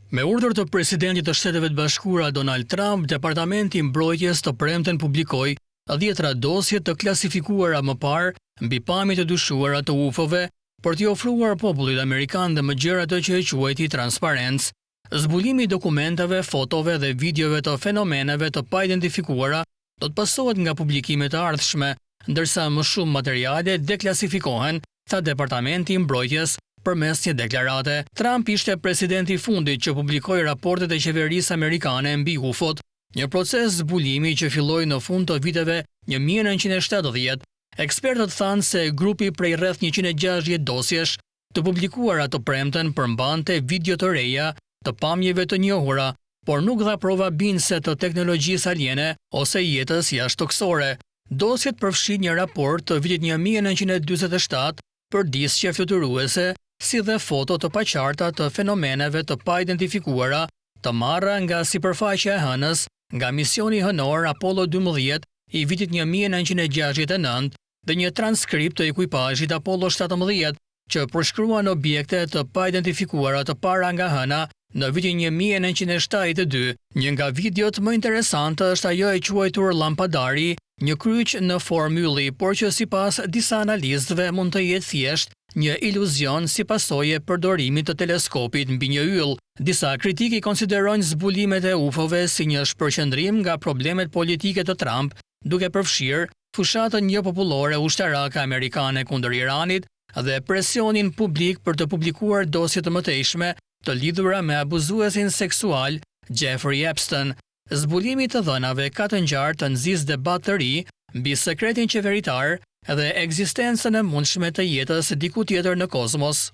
Me urdhër të presidentit të Shteteve të Bashkuara Donald Trump, Departamenti i Mbrojtjes të premten publikoi 10 dosje të klasifikuara më parë mbi pamje të dyshuara të UFO-ve për t'i ofruar popullit amerikan dhe më gjëra të që e quajti transparencë. Zbulimi i dokumenteve, fotove dhe videove të fenomeneve të pa identifikuara do të pasohet nga publikimet e ardhshme, ndërsa më shumë materiale deklasifikohen, tha Departamenti i Mbrojtjes përmes një deklarate. Trump ishte presidenti i fundit që publikoi raportet e qeverisë amerikane mbi UFO-t, një proces zbulimi që filloi në fund të viteve 1970. Ekspertët thanë se grupi prej rreth 160 dosjesh të publikuara të premten përmbante video të reja të pamjeve të njohura, por nuk dha prova bindëse të teknologjisë aliene ose jetës jashtëtoksore. Dosjet përfshin një raport të vitit 1947 për disqe fluturuese, si dhe foto të paqarta të fenomeneve të pa identifikuara të marra nga sipërfaqja e hënës nga misioni hënor Apollo 12 i vitit 1969 dhe një transkript të ekuipazhit Apollo 17 që përshkruan objekte të pa identifikuara të para nga hëna në vitin 1972. Një nga videot më interesante është ajo e quajtur lampadari, një kryq në formë ylli, por që sipas disa analistëve mund të jetë thjesht një iluzion si pasojë e përdorimit të teleskopit mbi një yll. Disa kritikë konsiderojnë zbulimet e UFO-ve si një shpërqendrim nga problemet politike të Trump, duke përfshirë fushatën jo popullore ushtarake amerikane kundër Iranit dhe presionin publik për të publikuar dosje të mëtejshme të lidhura me abuzuesin seksual Jeffrey Epstein. Zbulimi të dhënave ka të ngjarë të nxisë debat të ri mbi sekretin qeveritar dhe ekzistencën e mundshme të jetës diku tjetër në kozmos.